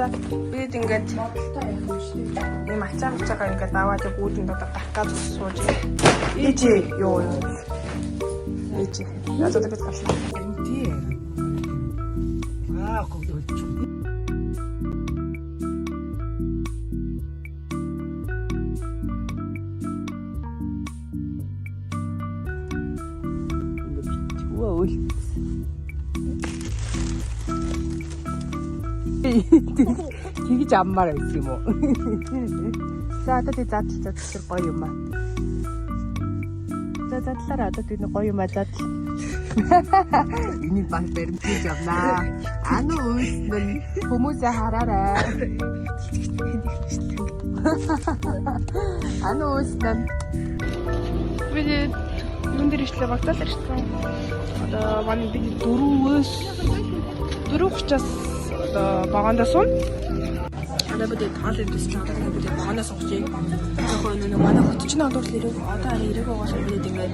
За бид ингээд ийм ачаага ингээд аваад үүдэн дотор гарах гэж сууж ээжээ юу юм ээжээ надад бид гарсан тий гоо Wow. Тэгж аммаар байсан юм уу? За одоо тий заадлаа гоё юм аа. За заадлаараа одоо тий гоё юм аа заадл. Энийг баг баримтгийж явнаа. Ануус мэн хүмүүсээ хараарай. Ануус мэн бид юун дээр ишлээ багтаал ирсэн. Одоо манай би 4:30-аас одоо багаандаа суун. Одоо бид таалын дэс чанаа бид багаандаа суучих. Тэгэхээр нөө манай хөтч нь одоос ирэх одоо арай ирэх байгаас бид ингээд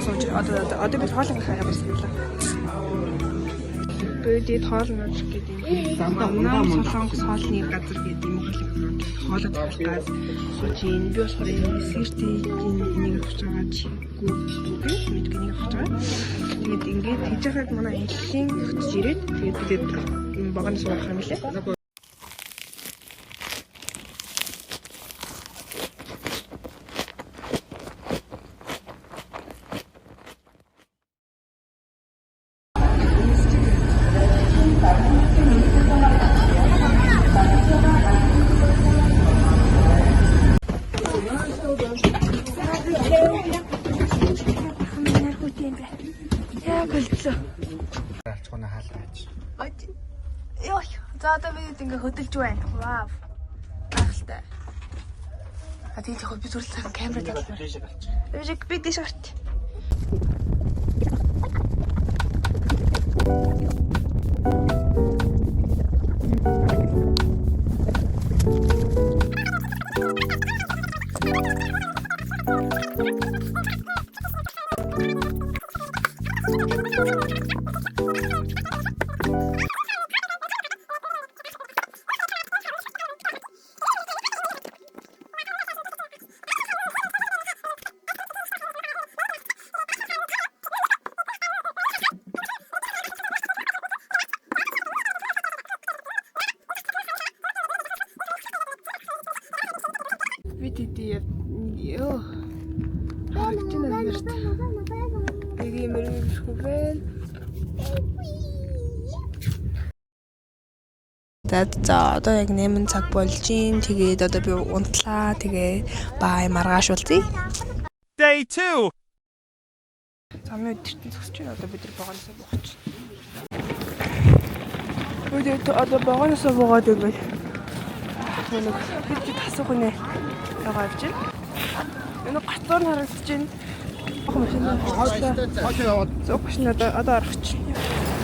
сууж одоо бид хоолой хараа байсан юм лээ. Бид хоолны гэдэг юм. Нам солонгос хоолны газар гэдэг юм хоолой тавьчихад суучин би болохоор сэртэй энийг авч байгаа чиггүй мэдгэнийг авч байгаа. Ингээд хийж байхад манай хэлхийн хөтж ирээд тэгээд бид багаанд суух юм лээ. За одоо бид ингээ хөдөлж байна. Вау. Ахалтай. Тэгээд яг би зүрх цаг камера татлаа. Би дэш гарч. Видите, ёо. За одоо яг 8 цаг болж гин. Тэгээд одоо би унтлаа. Тэгээ бай маргаашуулъя. Day 2. Замын өдөртөн зогсож байна. Одоо бид богоноосоо буугач. Өдөрт одоо богоноосоо буугаад байвал нэг бид тасах үнэ байгаа авч байна. Энэ гацуур харагдаж байна. Ах машин яваад зөв машин одоо арах чинь.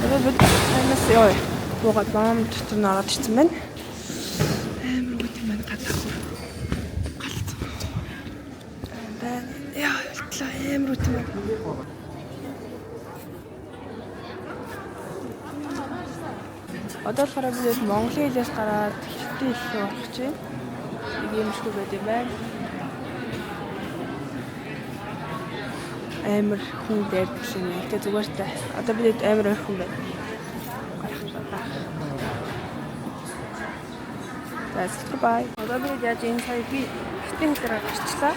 Одоо бид танаас яа буугаад баам дотор нь ороод ирсэн байна. Амар үт юм гадаа хөр. Галт. Яа үлдлээ амар үт юм. Одоо болохоор бид Монголын хэлээс гараад хятад хэл рүү орох чинь. Нэг юм шиг байд юм байна. Амар хүн дайрдаг юм. Тэ зүгээр та. Одоо бид амар ойрхон байна. За бай. Одоо бид яаж энэ сая би хятад хэлээр гарчлаа.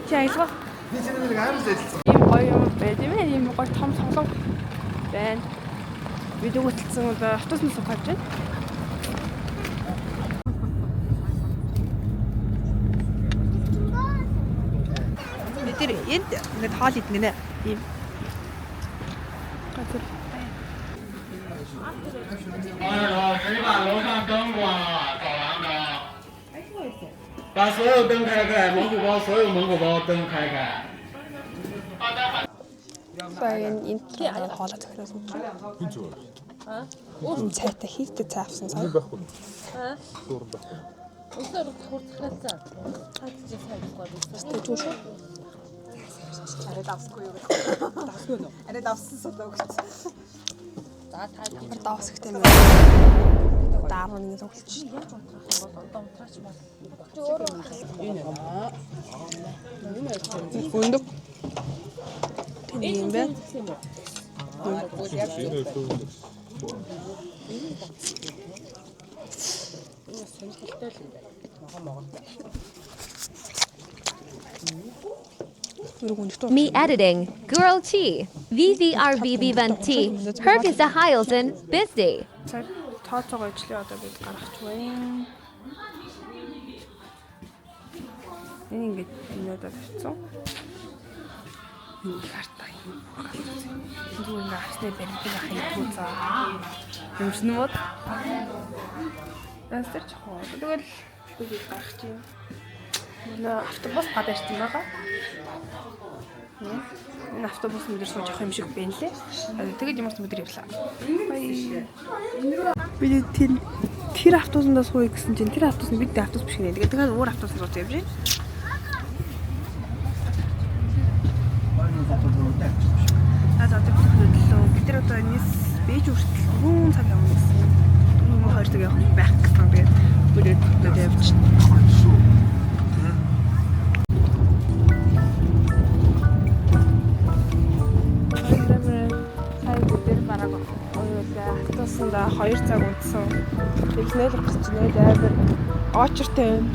Чи аялгаа. Би чиний аймаг зайлцсан. Ийм гоё юм байд юм ээ. Ийм гоё том солонго байна. Бид өгөлдсөн одоо автобус суух гэж байна. Бид тэр энд ингээд хоол идэх нэ. Ийм газар. 谁把楼上灯关了？走廊灯。把所有灯开开，蒙古包所有蒙古包灯开开。 энэ аяг хоолой захираас юм. Хин зүгээр. Энэ цайтай хийгдэ цай авсан сая. Байхгүй. Өсөр хурцлаацаа. Хатж цай байхгүй. Тэжүү шүү. Арай давсгүй юу гэх. Давсгүй нөө. Арай давсан сулаа гэж. За та ямар давс ихтэй юм бэ? Дараа нэг тоглож. Яаж унтрах юм бол одоо унтраач бол. Энэ Гүндүг. Тэний юм байна. Me editing. Girl Chi. VVRVV1T. Herg is a Heilsen. Busy. За тооцоогоо ижлээ одоо бид гаргах байна. Энэ ингээд энэудаа тавьсан. Энэ карта юм. Зүгээр ингээд авсны баримтыг хайхгүй заа. Юмшин мод. Ястэр чахоо. Тэгэл бид гарах чинь. Энэ автобус гадаа ирсэн байгаа. Энэ автобус мэдэр сууж явах юм шиг байна лээ. Тэгээд ямар ч мэдэр явлаа. Би тэр автобусандаа сууя гэсэн чинь тэр автобус нь бидний автобус биш гэнэ. Тэгээд өөр автобус руу явж байна. Бид нар одоо энэс бэж үртэл 4 цаг явна гэсэн. 2 цаг явах байх гэсэн. Тэгээд бүрээд одоо явж байна. Автобусанда 2 цаг унтсан. Тэглэнэл гарч нэ амар очертэй юм.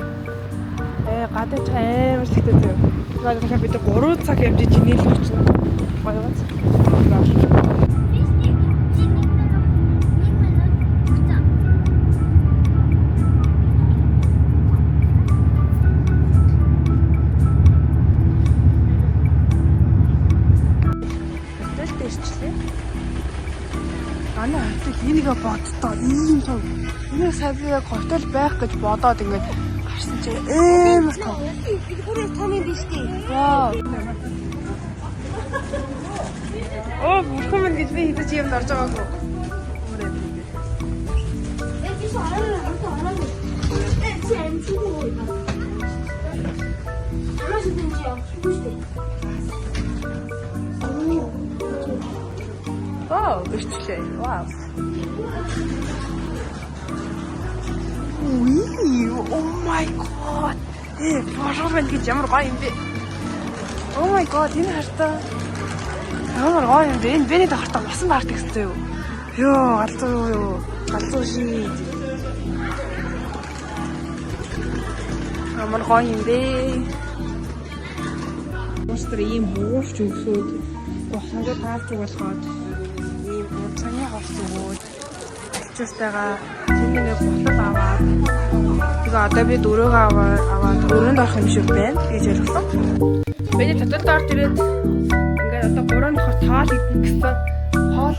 Гадаж амар сэтгэл зүй. Тэгээд бид 3 цаг явж чинэл очно. Баярлалаа. Энийг боддоо ийм том. Энэ савьяа хотел байх гэж бодоод ингээд гарсан чи амар том. Бүрээ том юм биш үү? Вау. Оо, бүрхэн мэн гэж би хэдэж юмд орж байгаагүй. Вау, гэрчлээ. Вау. Oh my god. Божомэн гэж ямар гоё юм бэ? Oh my god, энэ хартаа. Ямар гоё юм бэ? Энэ бэний хартаа усан баард гэсэн юу? Йоо, галзуу юу? Галзуу ший. Ямар гоё юм бэ? Монстр ийм буурч өгсөд босгоо таавч угаалгаад ийм буцааны хавц өгөөд альчустайгаа чиний ботлол аваад тэгээ одоо би дөрөөгөө аваад өрөөнд орох юм шиг байна гэж ойлгосон. Бид татварт орж ирээд ингээд одоо 3 нөхөр таал идэх гэсэн хоол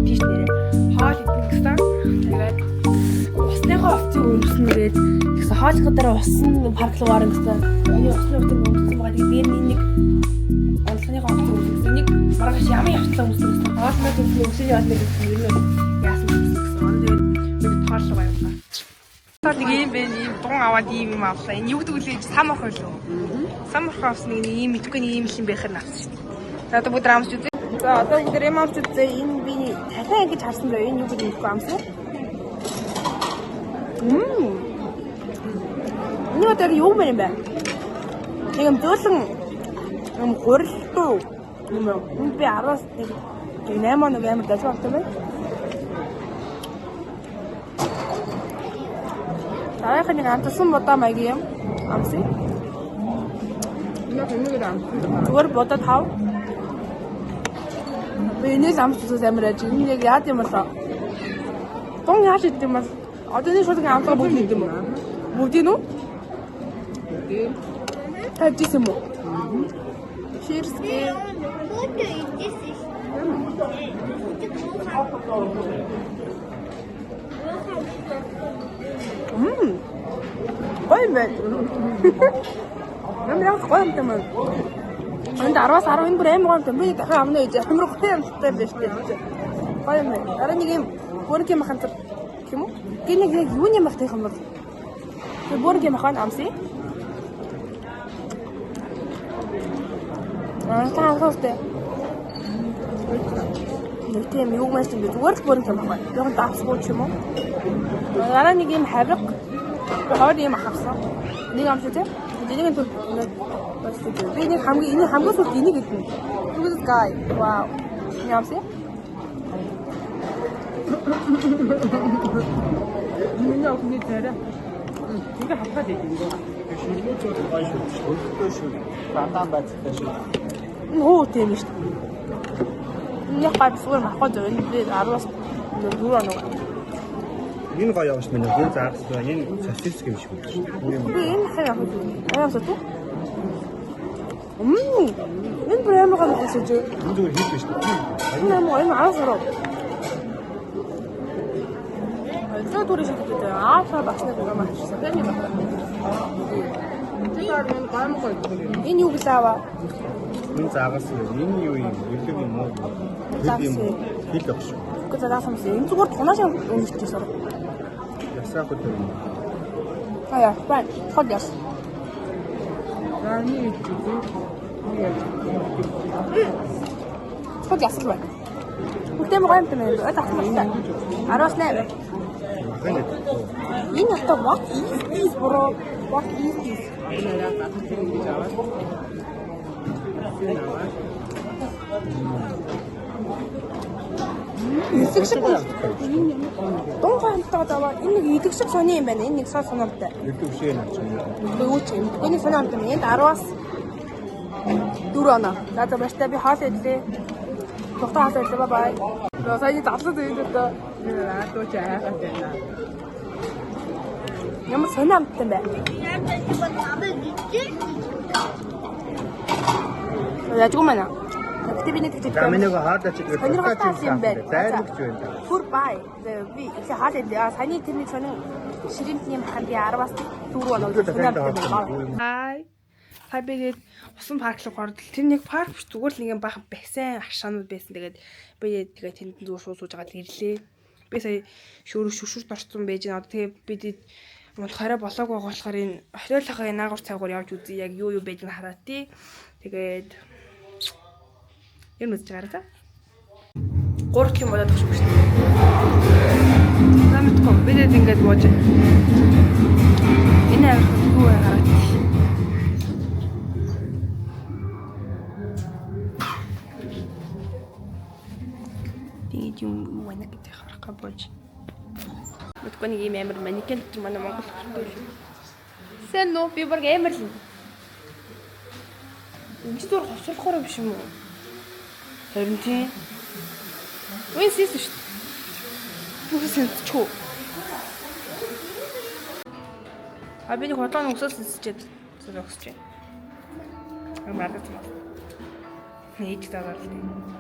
тийш нэрээ хоол идэх гэсэн тэгээд усныхаа овцыг өргөснө гээд тэгсэн хоолцоо дараа усан парклуу гарна гэсэн энэ усны овцыг өргөсөн байгаа тэгээд дээр нэг олонхныхаа овцыг өргөсөн нэг маргааш ямар явцлаа үүсгэсэн хоолны төлөв өсөний хоолны гэсэн юм яасан гэсэн тэгээд бид тооллоо явлаа. Нэг юм бэ, ийм дун аваад ийм юм авлаа. Энэ юу гэдэг вэ? Самарх байлуу. Самарх авсныг нэг ийм мэдгүй нэг ийм юм байхаар авсан шүү дээ. За одоо бүгд амсч үзье. За одоо бүгд амсч үзье. Энэ би талаа ингэж харсан зөө. Энэ юу гэдэг вэ? Амсаа. Энэ одоо юу юм бэ? Нэг юм зөөлөн юм гурилтуу. Юм би 10-аас 8 оног амар дажиг авсан байна. Дараагийн нэг амтсан бодоо маягийн юм амсын. Зүгээр бодоод хав. Би энэс амтсан амар ажиг. Энэ яг яад юм болоо. Тон яаж идэв юм бол одоо энэ шууд амтгаа бүгд идэв юм уу? Бүгд нь үү? Тавьчихсан юм уу? Cheers. Гоё юм байна. Ямар гоё юм бэ? Энд 10-аас 10 энэ бүр амар гоё юм. Би дахиад амна гэж амар гоё юмтай байна шүү дээ. Гоё юм байна. Дараа нэг юм бүргийн махан төр гэх юм уу? Гинэг яг юуны мах таах юм бол. Тэр бүргийн махан амсын. Таа соостэй. Нэг тийм юу маш юм бэ? Зүгээр л бүрэн юм байна. Яг давсгүй ч юм уу? Дараа нэг юм хавиг. Хоёр юм авсан. Нэг амт үү? Энийг нь би нэг хамгийн сүүлд энийг хэлсэн. Look at this guy. Wow. Ямсэ? Миний охины царай. Ингээ хавхаад идэв. Шүлгүүцүүд гоё шүү. Хөлтөө шүү. Дандаа байцтай шүү. Нөө тийм шүү. Яг гайсуур махаа зөв энэ би 10-аас 4 оноо. Энэ гоё явж байна. Гүн заасан. Энэ сосис гэм шиг байна. Би энэ хаяа хөө. Аяасаа туу. Энэ брэм гал хэлж. Энэ зүгээр хийх шүү. Энэ юм энэ аасараа. Айдаа дурын шиг гэдэг. Аасаа багшны гоо мачсан. Тэний байна. Тэгээд гам гоё. Энэ юу гэлээва? Энэ заагаас энэ юу юм? Үлэг юм уу? Хэл юм уу? Хэл өгш. Гэхдээ заасан юм. Энэ зүгээр тунаашаа өнгөрчихсөн. Ясаа хөтөр юм. Аяа, бай. Хол яс. Хол яс л бай. Бүгдээ гоё юм байна. Ой тасмалтай. 18. Энэ одоо what is bro? What is this? Идэх шиг дон хантаа даваа энэ нэг идэх шиг сони юм байна. Энэ нэг сар сономтой. Идэх шиг юм чинь. Юу ч юм. Энийг сономтой юм. Энд 10-аас 4 оноо. За баштай би хаалт идлээ. Тогтоо хаалт идлээ. Бай. Нөө сая задлаад идэв дөө. Тоо чи хаагаад байна. Ямар сономтой бэ? Яжгүй мана. Гэтэ би нэг тэгж Каминыг хаад ачиж юм байна. Дайрагч байна. Бүр бай. Би их хаалт идлээ. Саяны тэрний сонин ширэмтний маханд 10-аас 4 оноо сономтой. Хай. Хабигээд усан парк руу ордол. Тэр нэг парк биш зүгээр л нэг юм бахан бассейн агшаанууд байсан. Тэгээд би тэгээд тэнд зүгээр сууж байгаа ирлээ. Би сая шүршүрт орсон байж байгаа. Тэгээд бид мулхаараа болоогүй болохоор энэ хориолохоо наагур цайгуур явж үзье. Яг юу байж байгааг хараа тий. Тэгээд юм үзэж байгаа та. 3 юм болоод тахш шүү дээ. Намтко бидэд ингэж бооч. Энэ авах юу хараа. Yung wala kita karakaboj. Ba't ko naging member manikin? Ito man naman ko. Sen no? Pibar gamer lang. Hindi ito ako. Saan ko rin siya mo? Hindi. Uy, sis. Uy, sis. Cho. Abi ni hotan uksa sischet. Sischet. Ang market mo. Hindi kita alam.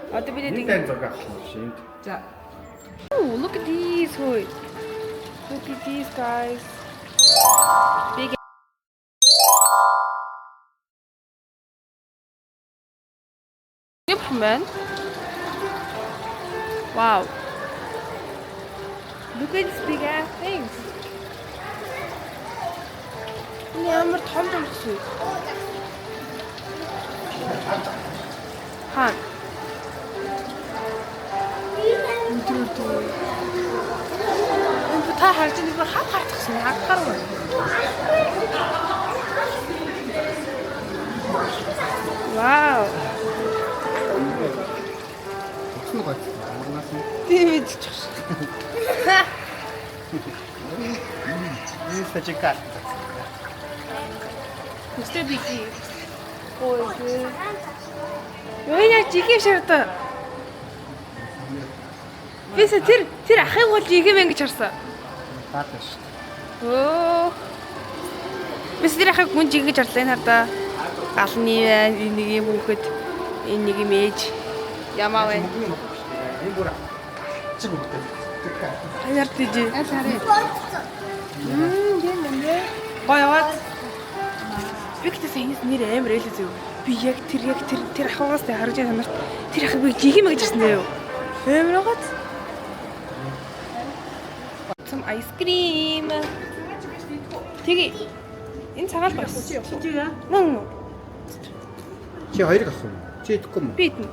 Одоо би нэг зураг авах юм. За. Oh, look at these. Look at these guys. Big Yep, man. Wow. Look at these big ass things. Ini амар том том шүү. Хан. Та харж байгаа нэг хав хатчихсан хагтар байна. Вау. Өчнө гоё. Тийм ээ. Энэ сачикат. Өстө бики. Ой. Яа жигэм шарта. Бисэ тэр ахыг бол жигэм ингэж харсан. Тааташ. Оо. Бисэ тэр ахыг мөн жигэж харлаа энэ хардаа. Галны энэ нэг юм хүүхэд энэ нэг юм ээж ямаа вэ? Энэ бүр чиг үгтэй. Хаяар тийж. Аль харъя. Гэнэ. Гоёваад. Бигтэй сэнэс нэр амар ээлээ зү. Би яг тэр ахугаас тэ харж байгаа нарт тэр ахыг би жигэм гэж хэлсэн дээ юу? Амар гот. Some ice cream. Тэгээ энэ цагаал бас. Нөө. Чи хоёрыг авах юм. Чи идэхгүй юм. Би идэнэ.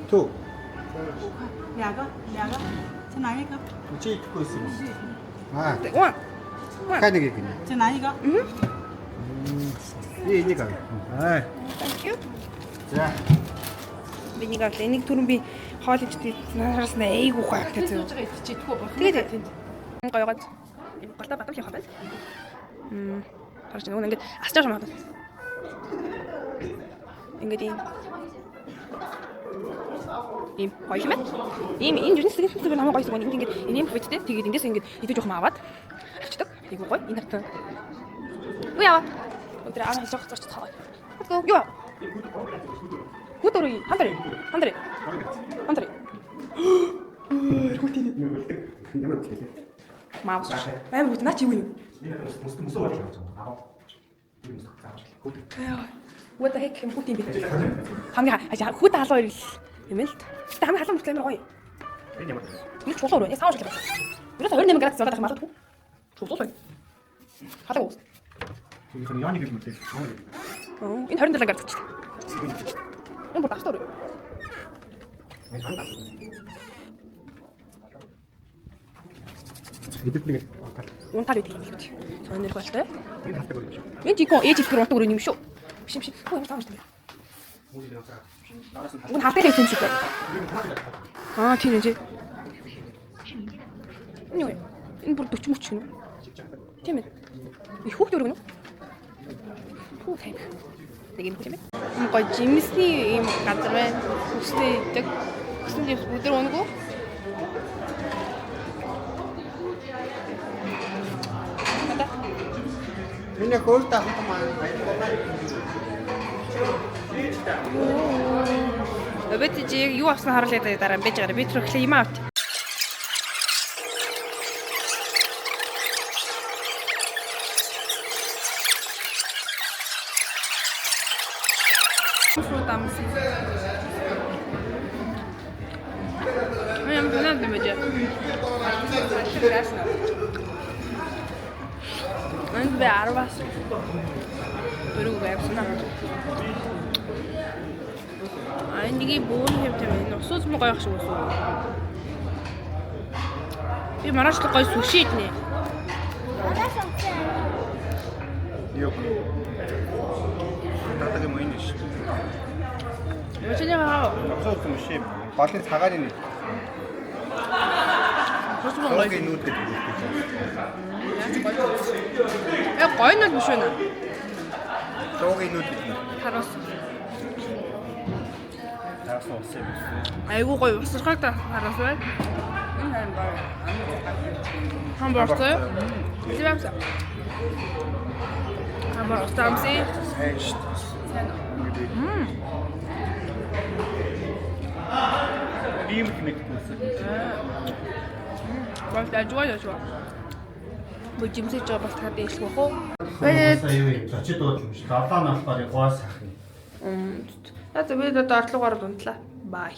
Түү. Яга. Чи наига. Чи идэхгүй байсан юм. Аа. Уа. Хаа нэг гинэ. Чи наига. Би энийг авъя. Аа. Thank you. За. Би нэг авлаа. Энийг түрэн би хоол идчихээ. Нараас нь эйгүү хаа гэж байгаа. Тэгээд гойгоод гартаа батал явах байл. Харж нэг ингээд асчааш маа. Ингээд ийм гоё юм. Ийм энэ жүнс нэг намайг гоё юм. Ингээд ийм бүттэй. Тэгээд эндээс ингээд идэж явах аваад авчдаг. Айгуу гоё. Энэ хатан. Үе яа. Өдөр аа хийж байгаа ч цаа. Let's go. Юу. Гүтөрий. Хандрий. Маус. Баймар гүт наа чи юу юм? What the heck юм гүт юм бэ? Хамгийн хүүд халуун ирэл юм л. Гэтэ хамгийн халуун мөртлөө амар гоё. Нэг чулуу руу сааж лээ. Юу ч 28 градус зодох магадгүй. Чулуу байна. Халуун уус. Энэ 27 градус ч. Энэ бүр тастор. Унтаад идэх юм л үү. Сонир болтой. Энэ жико ээж ихэр унтаг өрөө юм шүү. Биш. Хөө юм таамж. Уун хатах юм шиг байна. Аа тийм ээ. Энэ бүр 40 мөч гэнэ. Тийм ээ. Их хүүхд өргөнө. Хүү тань. Нэг юм тийм ээ. Гой жимсний ийм газар байна. Хүстэй идэг. Гэсэн жимс өдөр өнгөө. Миний хөөрт авах юм аа. Өбөт чи юу авсан харуулъя дараа байж байгаа. Би тэр юм авт. Ям надо мэж. Энд би 10-аас дөрөв байвсан аа. Энийг бөөн хэвтэй байна. Усууц муу гоёх шиг усуу. Би маргааш л гоё сүши иднэ. Юу. Татаг юм энэ шүү. Өчигдөр хаа. Авсаа юм шиг. Балын цагааны нэг. Гой нүүдтэй. Гоё нүүд биш үү? Тоогийн нүүдтэй. Хараас. Таасан ус юм. Айгуу гоё усрахад хараас бай. Энэ хамбартай. Зэвэмс. Хамбар тамси. Ийм мэдчихсэн. Бол ажгүй. Бүжимсэж байгаа бол таад ээлэх бах уу? Сая юу юм? Зочид дуудлаа биш. Далаа наалбаар гуас ах юм. За би одоо орлогоор унтлаа. Бай.